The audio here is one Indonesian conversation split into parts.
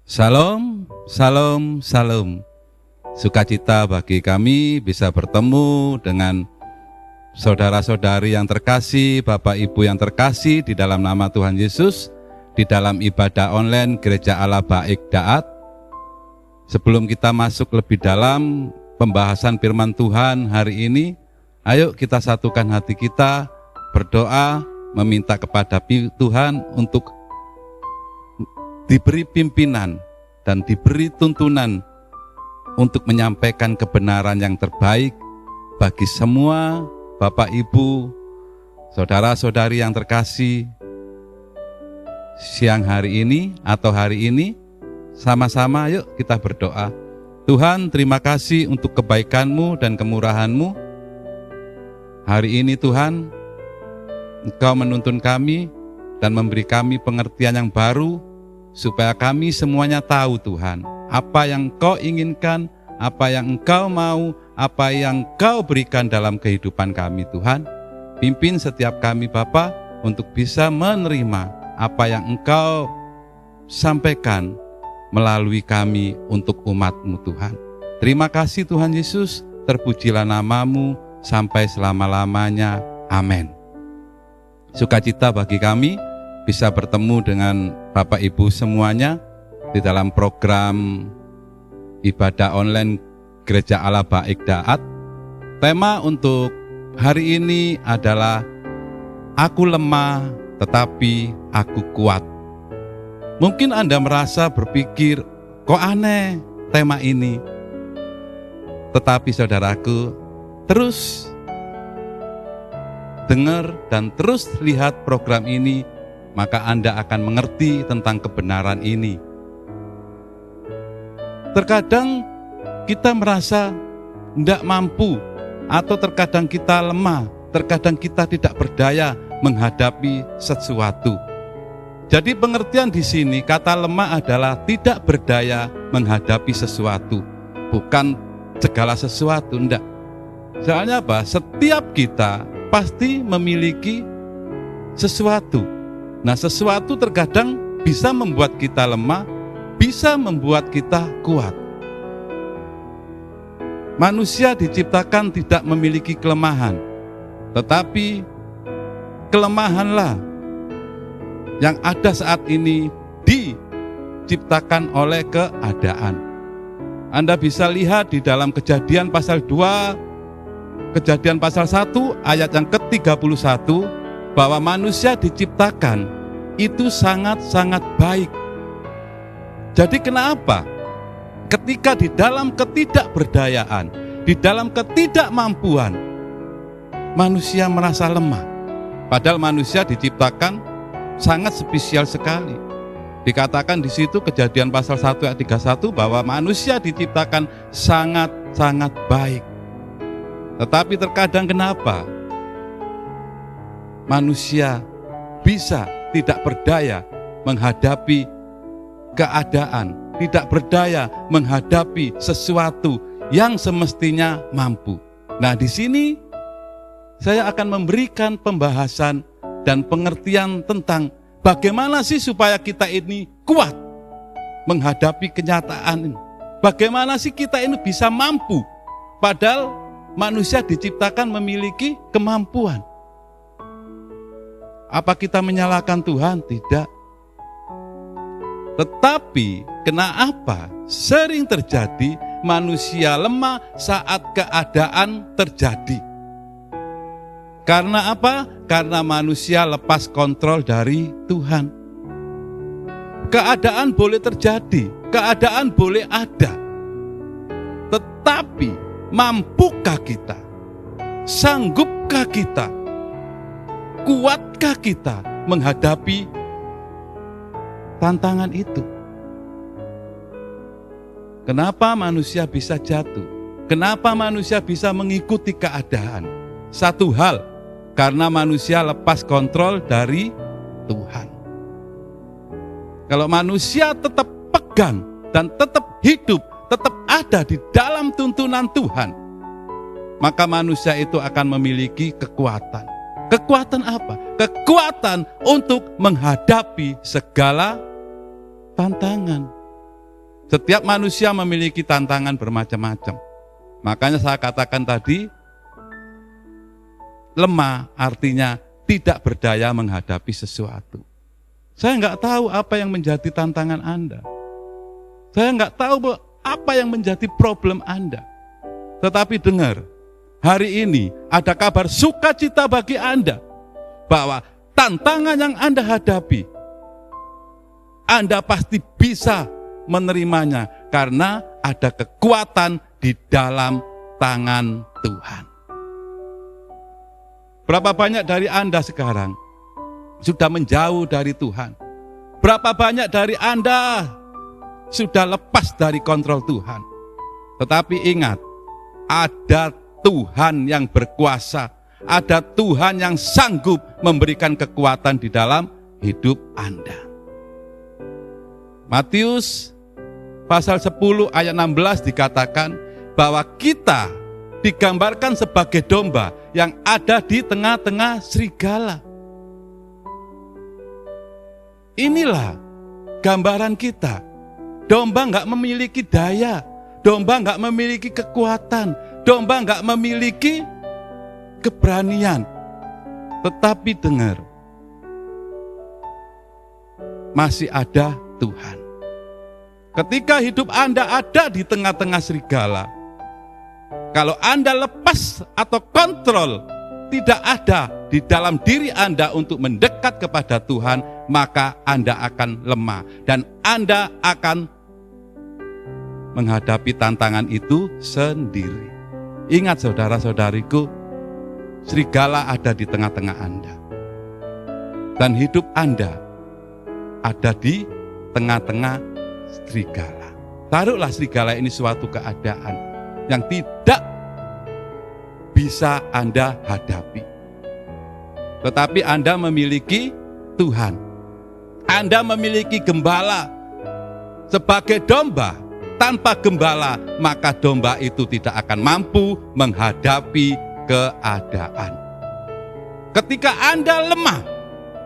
Salam, salam, salam. Sukacita bagi kami bisa bertemu dengan saudara-saudari yang terkasih, Bapak Ibu yang terkasih di dalam nama Tuhan Yesus, di dalam ibadah online Gereja Allah Baik Daat. Sebelum kita masuk lebih dalam pembahasan firman Tuhan hari ini, ayo kita satukan hati kita, berdoa, meminta kepada Tuhan untuk diberi pimpinan dan diberi tuntunan untuk menyampaikan kebenaran yang terbaik bagi semua Bapak Ibu, saudara-saudari yang terkasih. Siang hari ini atau hari ini, sama-sama yuk kita berdoa. Tuhan, terima kasih untuk kebaikan-Mu dan kemurahan-Mu. Hari ini Tuhan, Engkau menuntun kami dan memberi kami pengertian yang baru, supaya kami semuanya tahu Tuhan, apa yang Engkau inginkan, apa yang Engkau mau, apa yang Engkau berikan dalam kehidupan kami Tuhan. Pimpin setiap kami Bapa untuk bisa menerima apa yang Engkau sampaikan melalui kami untuk umat-Mu Tuhan. Terima kasih Tuhan Yesus, terpujilah nama-Mu sampai selama-lamanya. Amin. Sukacita bagi kami bisa bertemu dengan Bapak Ibu semuanya di dalam program ibadah online Gereja Allah Baik Daat. Tema untuk hari ini adalah Aku lemah tetapi aku kuat. Mungkin Anda merasa berpikir, kok aneh tema ini. Tetapi saudaraku, terus dengar dan terus lihat program ini, maka Anda akan mengerti tentang kebenaran ini. Terkadang kita merasa tidak mampu, atau terkadang kita lemah, terkadang kita tidak berdaya menghadapi sesuatu. Jadi pengertian di sini, kata lemah adalah tidak berdaya menghadapi sesuatu, bukan segala sesuatu, enggak. Soalnya apa? Setiap kita pasti memiliki sesuatu. Nah, sesuatu terkadang bisa membuat kita lemah, bisa membuat kita kuat. Manusia diciptakan tidak memiliki kelemahan, tetapi kelemahanlah yang ada saat ini diciptakan oleh keadaan. Anda bisa lihat di dalam Kejadian pasal 2, Kejadian pasal 1 ayat yang ke-31, bahwa manusia diciptakan itu sangat-sangat baik. Jadi kenapa? Ketika di dalam ketidakberdayaan, di dalam ketidakmampuan, manusia merasa lemah. Padahal manusia diciptakan sangat spesial sekali. Dikatakan di situ Kejadian pasal 1 ayat 31 bahwa manusia diciptakan sangat-sangat baik. Tetapi terkadang kenapa manusia bisa tidak berdaya menghadapi keadaan, tidak berdaya menghadapi sesuatu yang semestinya mampu. Nah, di sini saya akan memberikan pembahasan dan pengertian tentang bagaimana sih supaya kita ini kuat menghadapi kenyataan ini. Bagaimana sih kita ini bisa mampu, padahal manusia diciptakan memiliki kemampuan. Apa kita menyalahkan Tuhan? Tidak. Tetapi kenapa sering terjadi manusia lemah saat keadaan terjadi? Karena apa? Karena manusia lepas kontrol dari Tuhan. Keadaan boleh terjadi, keadaan boleh ada. Tetapi mampukah kita? Sanggupkah kita? Kuatkah kita menghadapi tantangan itu? Kenapa manusia bisa jatuh? Kenapa manusia bisa mengikuti keadaan? Satu hal, karena manusia lepas kontrol dari Tuhan. Kalau manusia tetap pegang dan tetap hidup, tetap ada di dalam tuntunan Tuhan, maka manusia itu akan memiliki kekuatan. Kekuatan apa? Kekuatan untuk menghadapi segala tantangan. Setiap manusia memiliki tantangan bermacam-macam. Makanya saya katakan tadi, lemah artinya tidak berdaya menghadapi sesuatu. Saya nggak tahu apa yang menjadi tantangan Anda. Saya nggak tahu apa yang menjadi problem Anda. Tetapi dengar, hari ini ada kabar sukacita bagi Anda, bahwa tantangan yang Anda hadapi, Anda pasti bisa menerimanya karena ada kekuatan di dalam tangan Tuhan. Berapa banyak dari Anda sekarang sudah menjauh dari Tuhan? Berapa banyak dari Anda sudah lepas dari kontrol Tuhan? Tetapi ingat, ada Tuhan yang berkuasa, ada Tuhan yang sanggup memberikan kekuatan di dalam hidup Anda. Matius pasal 10 ayat 16 dikatakan bahwa kita digambarkan sebagai domba yang ada di tengah-tengah serigala. Inilah gambaran kita. Domba nggak memiliki daya, domba nggak memiliki kekuatan, domba nggak memiliki keberanian. Tetapi dengar, masih ada Tuhan. Ketika hidup Anda ada di tengah-tengah serigala, kalau Anda lepas atau kontrol tidak ada di dalam diri Anda untuk mendekat kepada Tuhan, maka Anda akan lemah dan Anda akan menghadapi tantangan itu sendiri. Ingat saudara-saudariku, serigala ada di tengah-tengah Anda. Dan hidup Anda ada di tengah-tengah serigala. Taruhlah serigala ini suatu keadaan yang tidak bisa Anda hadapi. Tetapi Anda memiliki Tuhan. Anda memiliki gembala. Sebagai domba, tanpa gembala, maka domba itu tidak akan mampu menghadapi keadaan. Ketika Anda lemah,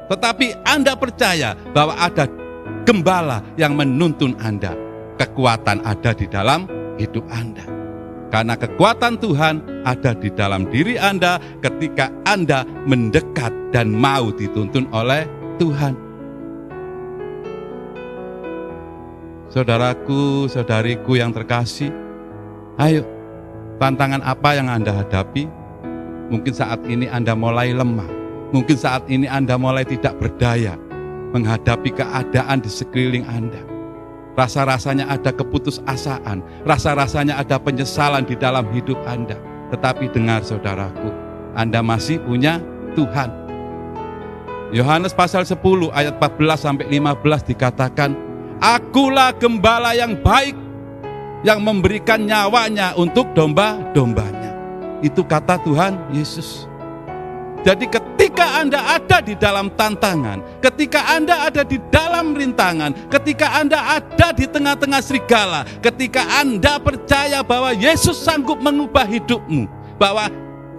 tetapi Anda percaya bahwa ada gembala yang menuntun Anda, kekuatan ada di dalam hidup Anda. Karena kekuatan Tuhan ada di dalam diri Anda ketika Anda mendekat dan mau dituntun oleh Tuhan. Saudaraku, saudariku yang terkasih, ayo, tantangan apa yang Anda hadapi? Mungkin saat ini Anda mulai lemah. Mungkin saat ini Anda mulai tidak berdaya menghadapi keadaan di sekeliling Anda. Rasa-rasanya ada keputusasaan, rasa-rasanya ada penyesalan di dalam hidup Anda. Tetapi dengar saudaraku, Anda masih punya Tuhan. Yohanes pasal 10 ayat 14-15 dikatakan, Akulah gembala yang baik, yang memberikan nyawanya untuk domba-dombanya. Itu kata Tuhan Yesus. Jadi ketika Anda ada di dalam tantangan, ketika Anda ada di dalam rintangan, ketika Anda ada di tengah-tengah serigala, ketika Anda percaya bahwa Yesus sanggup mengubah hidupmu, bahwa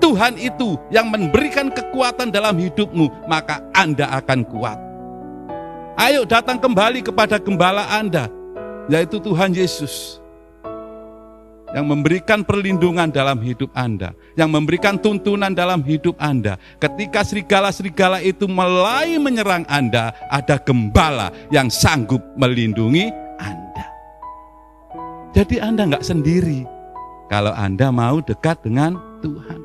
Tuhan itu yang memberikan kekuatan dalam hidupmu, maka Anda akan kuat. Ayo datang kembali kepada gembala Anda, yaitu Tuhan Yesus, yang memberikan perlindungan dalam hidup Anda, yang memberikan tuntunan dalam hidup Anda. Ketika serigala-serigala itu mulai menyerang Anda, ada gembala yang sanggup melindungi Anda. Jadi Anda nggak sendiri kalau Anda mau dekat dengan Tuhan.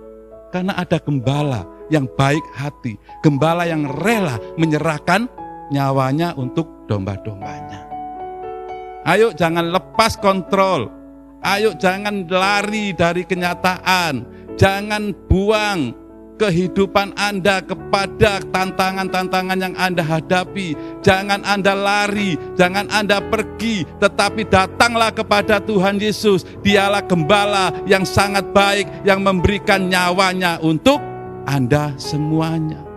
Karena ada gembala yang baik hati, gembala yang rela menyerahkan nyawanya untuk domba-dombanya. Ayo jangan lepas kontrol. Ayo jangan lari dari kenyataan. Jangan buang kehidupan Anda kepada tantangan-tantangan yang Anda hadapi. Jangan Anda lari, jangan Anda pergi, tetapi datanglah kepada Tuhan Yesus. Dialah gembala yang sangat baik, yang memberikan nyawanya untuk Anda semuanya.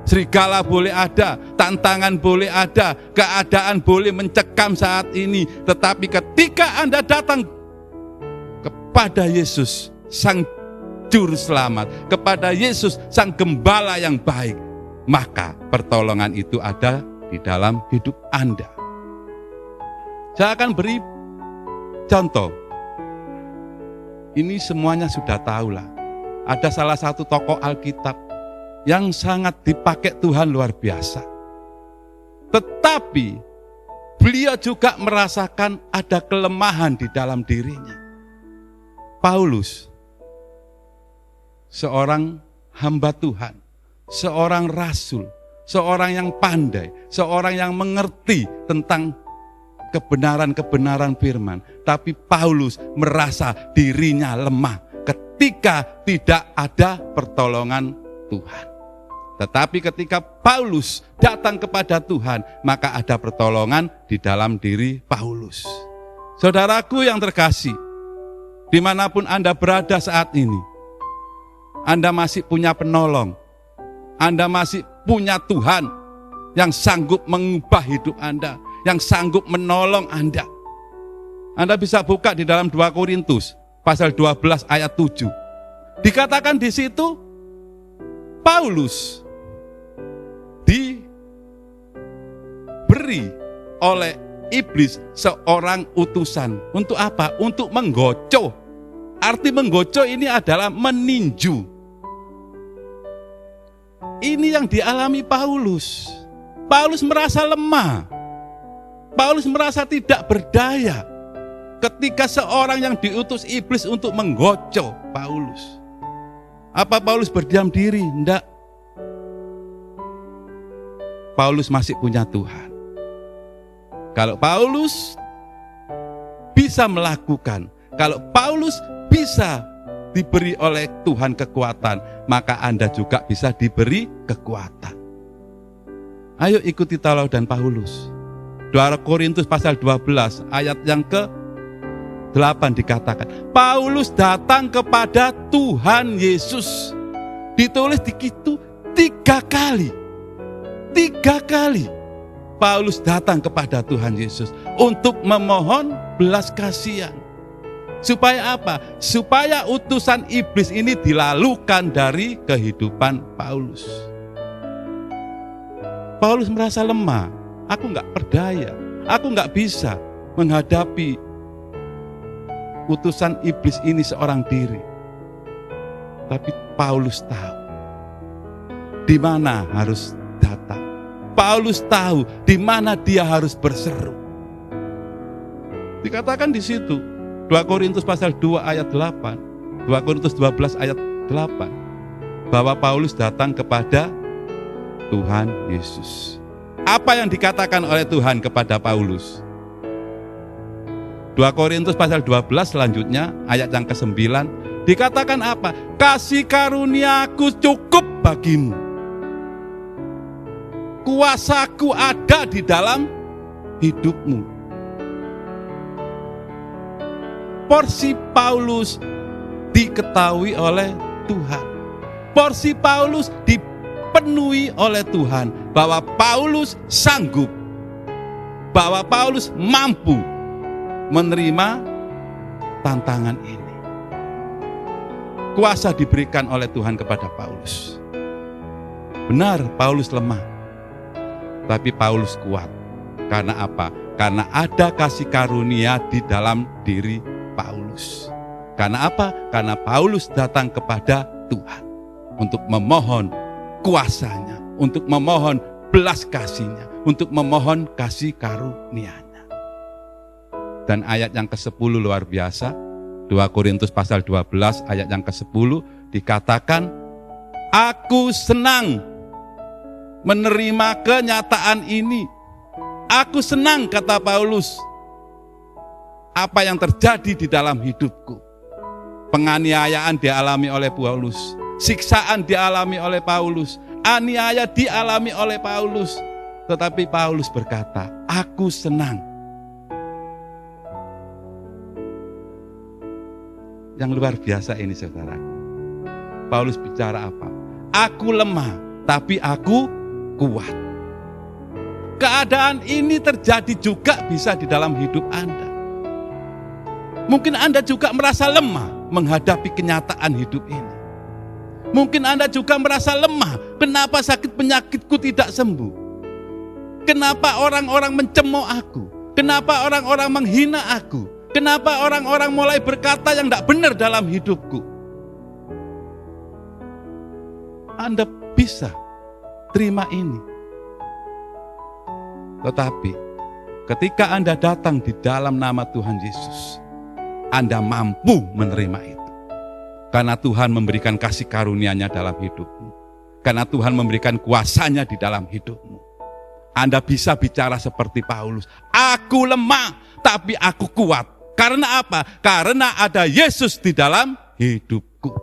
Serigala boleh ada, tantangan boleh ada, keadaan boleh mencekam saat ini. Tetapi ketika Anda datang kepada Yesus, Sang Juru Selamat, kepada Yesus, Sang Gembala yang baik, maka pertolongan itu ada di dalam hidup Anda. Saya akan beri Contoh, ini semuanya sudah tahu lah. Ada salah satu tokoh Alkitab yang sangat dipakai Tuhan luar biasa. Tetapi beliau juga merasakan ada kelemahan di dalam dirinya. Paulus, seorang hamba Tuhan, seorang rasul, seorang yang pandai, seorang yang mengerti tentang kebenaran-kebenaran firman. Tapi Paulus merasa dirinya lemah ketika tidak ada pertolongan Tuhan. Tetapi ketika Paulus datang kepada Tuhan, maka ada pertolongan di dalam diri Paulus. Saudaraku yang terkasih, dimanapun Anda berada saat ini, Anda masih punya penolong, Anda masih punya Tuhan yang sanggup mengubah hidup Anda, yang sanggup menolong Anda. Anda bisa buka di dalam 2 Korintus pasal 12 ayat 7. Dikatakan di situ Paulus diberi oleh iblis seorang utusan. Untuk apa? Untuk menggocoh. Arti menggocoh ini adalah meninju. Ini yang dialami Paulus. Paulus merasa lemah. Paulus merasa tidak berdaya ketika seorang yang diutus iblis untuk menggocoh Paulus. Apa Paulus berdiam diri? Tidak. Paulus masih punya Tuhan. Kalau Paulus bisa melakukan, kalau Paulus bisa diberi oleh Tuhan kekuatan, maka Anda juga bisa diberi kekuatan. Ayo ikuti tauladan Paulus. 2 Korintus pasal 12 ayat yang ke-8 dikatakan, Paulus datang kepada Tuhan Yesus. Ditulis di situ 3 kali. 3 kali Paulus datang kepada Tuhan Yesus untuk memohon belas kasihan. Supaya apa? Supaya utusan iblis ini dilalukan dari kehidupan Paulus. Paulus merasa lemah. Aku enggak berdaya. Aku enggak bisa menghadapi utusan iblis ini seorang diri. Tapi Paulus tahu di mana harus datang. Paulus tahu di mana dia harus berseru. Dikatakan di situ 2 Korintus pasal 2 ayat 8, 2 Korintus 12 ayat 8, bahwa Paulus datang kepada Tuhan Yesus. Apa yang dikatakan oleh Tuhan kepada Paulus? 2 Korintus pasal 12 selanjutnya ayat yang ke-9 dikatakan apa? Kasih karuniaku cukup bagimu. Kuasaku ada di dalam hidupmu. Porsi Paulus diketahui oleh Tuhan. Porsi Paulus dipenuhi oleh Tuhan. Bahwa Paulus sanggup. Bahwa Paulus mampu menerima tantangan ini. Kuasa diberikan oleh Tuhan kepada Paulus. Benar, Paulus lemah. Tapi Paulus kuat. Karena apa? Karena ada kasih karunia di dalam diri Paulus. Karena apa? Karena Paulus datang kepada Tuhan untuk memohon kuasanya, untuk memohon belas kasihnya, untuk memohon kasih karunia-Nya. Dan ayat yang ke-10 luar biasa, 2 Korintus pasal 12 ayat yang ke-10 dikatakan, aku senang menerima kenyataan ini. Aku senang, kata Paulus, apa yang terjadi di dalam hidupku. Penganiayaan dialami oleh Paulus, siksaan dialami oleh Paulus, aniaya dialami oleh Paulus. Tetapi Paulus berkata, aku senang. Yang luar biasa ini saudara. Paulus bicara apa? Aku lemah, tapi aku kuat. Keadaan ini terjadi juga bisa di dalam hidup Anda. Mungkin Anda juga merasa lemah menghadapi kenyataan hidup ini. Mungkin Anda juga merasa lemah, kenapa sakit penyakitku tidak sembuh? Kenapa orang-orang mencemooh aku? Kenapa orang-orang menghina aku? Kenapa orang-orang mulai berkata yang tidak benar dalam hidupku? Anda bisa terima ini. Tetapi ketika Anda datang di dalam nama Tuhan Yesus, Anda mampu menerima itu. Karena Tuhan memberikan kasih karunia-Nya dalam hidupmu. Karena Tuhan memberikan kuasa-Nya di dalam hidupmu. Anda bisa bicara seperti Paulus. Aku lemah, tapi aku kuat. Karena apa? Karena ada Yesus di dalam hidupku.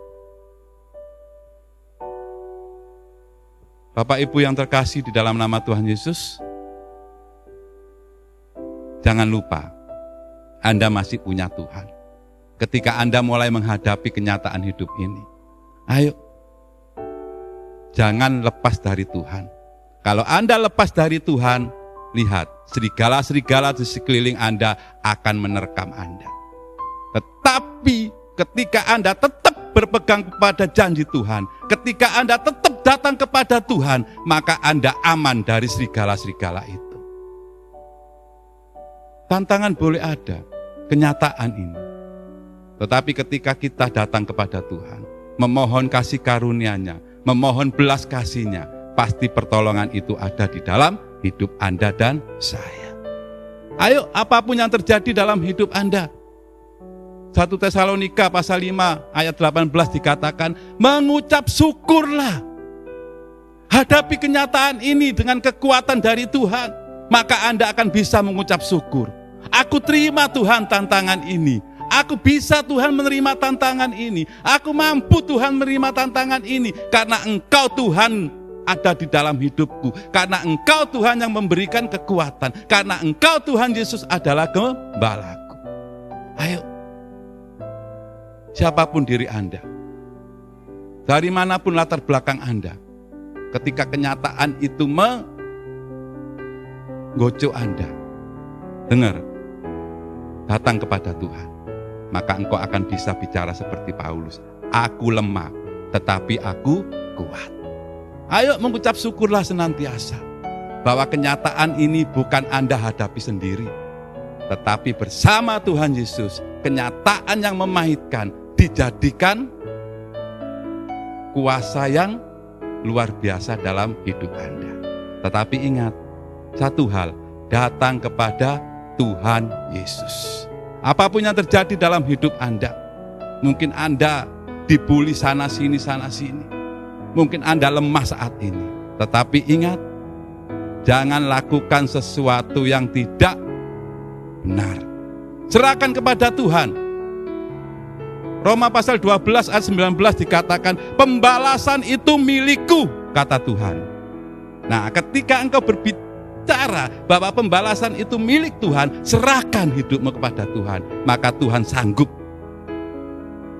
Bapak Ibu yang terkasih di dalam nama Tuhan Yesus, jangan lupa, Anda masih punya Tuhan. Ketika Anda mulai menghadapi kenyataan hidup ini, ayo, jangan lepas dari Tuhan. Kalau Anda lepas dari Tuhan, lihat, serigala-serigala di sekeliling Anda akan menerkam Anda. Tetapi ketika Anda tetap berpegang kepada janji Tuhan, ketika Anda tetap datang kepada Tuhan, maka Anda aman dari serigala-serigala itu. Tantangan boleh ada, kenyataan ini. Tetapi ketika kita datang kepada Tuhan, memohon kasih karunia-Nya, memohon belas kasih-Nya, pasti pertolongan itu ada di dalam hidup Anda dan saya. Ayo, apapun yang terjadi dalam hidup Anda. 1 Tesalonika pasal 5 ayat 18 dikatakan, mengucap syukurlah. Hadapi kenyataan ini dengan kekuatan dari Tuhan, maka Anda akan bisa mengucap syukur. Aku terima Tuhan tantangan ini. Aku bisa Tuhan menerima tantangan ini. Aku mampu Tuhan menerima tantangan ini. Karena Engkau Tuhan ada di dalam hidupku. Karena Engkau Tuhan yang memberikan kekuatan. Karena Engkau Tuhan Yesus adalah gembalaku. Ayo. Siapapun diri Anda, dari manapun latar belakang Anda, ketika kenyataan itu menggocok Anda, dengar, datang kepada Tuhan, maka engkau akan bisa bicara seperti Paulus. Aku lemah, tetapi aku kuat. Ayo mengucap syukurlah senantiasa, bahwa kenyataan ini bukan Anda hadapi sendiri, tetapi bersama Tuhan Yesus, kenyataan yang memahitkan, dijadikan kuasa yang luar biasa dalam hidup Anda. Tetapi ingat, satu hal, datang kepada Tuhan Yesus. Apapun yang terjadi dalam hidup Anda, mungkin Anda dibully sana sini, mungkin Anda lemah saat ini. Tetapi ingat, jangan lakukan sesuatu yang tidak benar. Serahkan kepada Tuhan. Roma pasal 12 ayat 19 dikatakan, pembalasan itu milikku, kata Tuhan. Nah, ketika engkau berbicara bahwa pembalasan itu milik Tuhan, serahkan hidupmu kepada Tuhan, maka Tuhan sanggup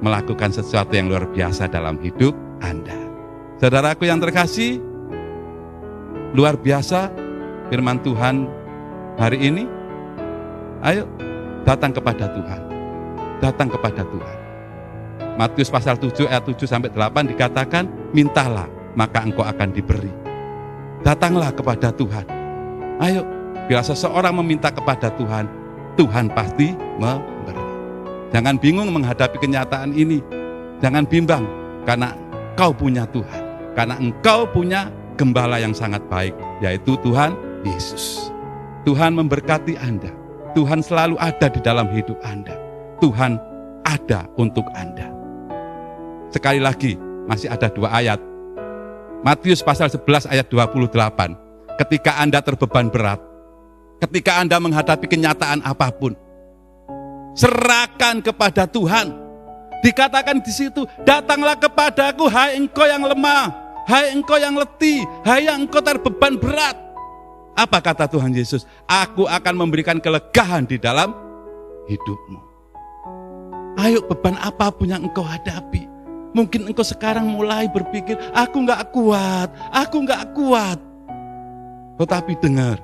melakukan sesuatu yang luar biasa dalam hidup Anda. Saudaraku yang terkasih, luar biasa firman Tuhan hari ini. Ayo, datang kepada Tuhan. Datang kepada Tuhan. Matius pasal 7 ayat 7-8 dikatakan, mintalah maka engkau akan diberi. Datanglah kepada Tuhan. Ayo, bila seseorang meminta kepada Tuhan, Tuhan pasti memberi. Jangan bingung menghadapi kenyataan ini. Jangan bimbang, karena engkau punya Tuhan. Karena engkau punya gembala yang sangat baik, yaitu Tuhan Yesus. Tuhan memberkati Anda. Tuhan selalu ada di dalam hidup Anda. Tuhan ada untuk Anda. Sekali lagi, masih ada 2 ayat. Matius pasal 11 ayat 28. Ketika Anda terbeban berat, ketika Anda menghadapi kenyataan apapun, serahkan kepada Tuhan. Dikatakan di situ, datanglah kepadaku, hai engkau yang lemah, hai engkau yang letih, hai yang engkau terbeban berat. Apa kata Tuhan Yesus? Aku akan memberikan kelegaan di dalam hidupmu. Ayo, beban apapun yang engkau hadapi. Mungkin engkau sekarang mulai berpikir, aku gak kuat. Tetapi dengar,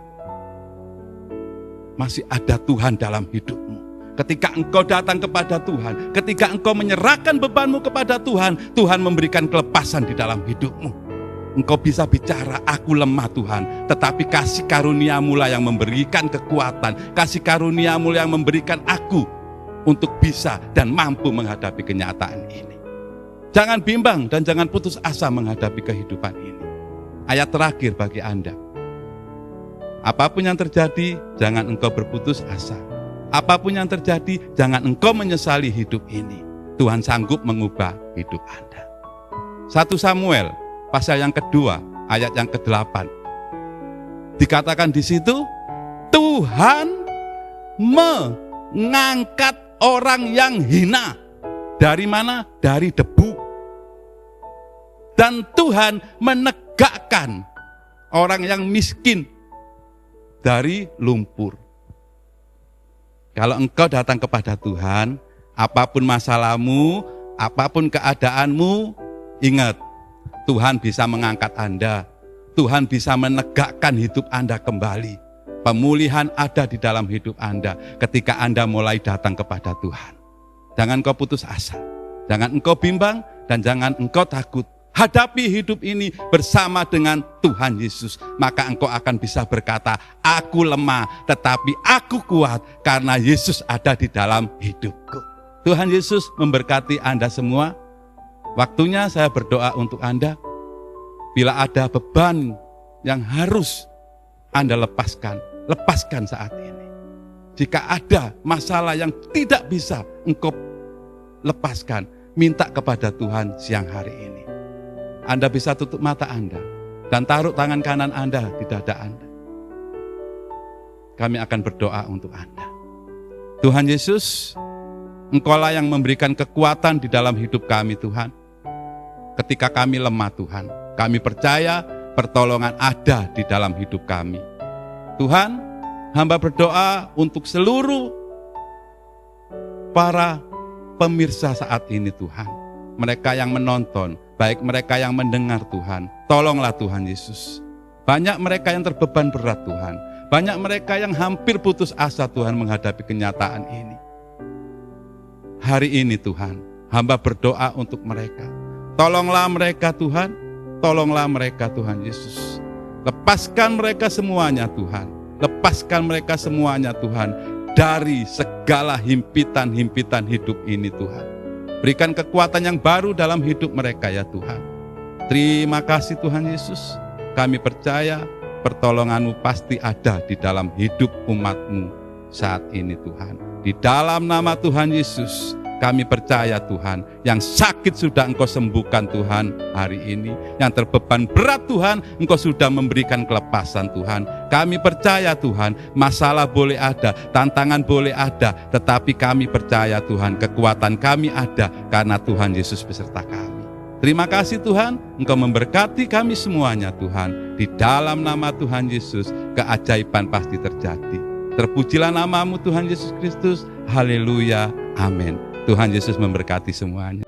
masih ada Tuhan dalam hidupmu. Ketika engkau datang kepada Tuhan, ketika engkau menyerahkan bebanmu kepada Tuhan, Tuhan memberikan kelepasan di dalam hidupmu. Engkau bisa bicara, aku lemah Tuhan, tetapi kasih karunia-Mu lah yang memberikan kekuatan, kasih karunia-Mu yang memberikan aku untuk bisa dan mampu menghadapi kenyataan ini. Jangan bimbang dan jangan putus asa menghadapi kehidupan ini. Ayat terakhir bagi Anda. Apapun yang terjadi, jangan engkau berputus asa. Apapun yang terjadi, jangan engkau menyesali hidup ini. Tuhan sanggup mengubah hidup Anda. 1 Samuel pasal yang kedua, ayat yang ke-8. Dikatakan di situ, Tuhan mengangkat orang yang hina. Dari mana? Dari debu. Dan Tuhan menegakkan orang yang miskin dari lumpur. Kalau engkau datang kepada Tuhan, apapun masalahmu, apapun keadaanmu, ingat, Tuhan bisa mengangkat Anda. Tuhan bisa menegakkan hidup Anda kembali. Pemulihan ada di dalam hidup Anda ketika Anda mulai datang kepada Tuhan. Jangan engkau putus asa, jangan engkau bimbang, dan jangan engkau takut. Hadapi hidup ini bersama dengan Tuhan Yesus. Maka engkau akan bisa berkata, aku lemah tetapi aku kuat karena Yesus ada di dalam hidupku. Tuhan Yesus memberkati Anda semua. Waktunya saya berdoa untuk Anda. Bila ada beban yang harus Anda lepaskan saat ini. Jika ada masalah yang tidak bisa engkau lepaskan, minta kepada Tuhan siang hari ini. Anda bisa tutup mata Anda dan taruh tangan kanan Anda di dada Anda. Kami akan berdoa untuk Anda. Tuhan Yesus, Engkaulah yang memberikan kekuatan di dalam hidup kami, Tuhan. Ketika kami lemah, Tuhan, kami percaya pertolongan ada di dalam hidup kami. Tuhan, hamba berdoa untuk seluruh para pemirsa saat ini, Tuhan. Mereka yang menonton, baik mereka yang mendengar, Tuhan. Tolonglah Tuhan Yesus. Banyak mereka yang terbeban berat, Tuhan. Banyak mereka yang hampir putus asa, Tuhan, menghadapi kenyataan ini. Hari ini, Tuhan, hamba berdoa untuk mereka. Tolonglah mereka, Tuhan. Tolonglah mereka, Tuhan Yesus. Lepaskan mereka semuanya, Tuhan. Lepaskan mereka semuanya, Tuhan, dari segala himpitan-himpitan hidup ini, Tuhan. Berikan kekuatan yang baru dalam hidup mereka, ya Tuhan. Terima kasih, Tuhan Yesus. Kami percaya pertolongan-Mu pasti ada di dalam hidup umat-Mu saat ini, Tuhan. Di dalam nama Tuhan Yesus, kami percaya, Tuhan, yang sakit sudah Engkau sembuhkan, Tuhan, hari ini. Yang terbeban berat, Tuhan, Engkau sudah memberikan kelepasan, Tuhan. Kami percaya, Tuhan, masalah boleh ada, tantangan boleh ada, tetapi kami percaya, Tuhan, kekuatan kami ada karena Tuhan Yesus beserta kami. Terima kasih, Tuhan, Engkau memberkati kami semuanya, Tuhan. Di dalam nama Tuhan Yesus, keajaiban pasti terjadi. Terpujilah nama-Mu, Tuhan Yesus Kristus. Haleluya. Amin. Tuhan Yesus memberkati semuanya.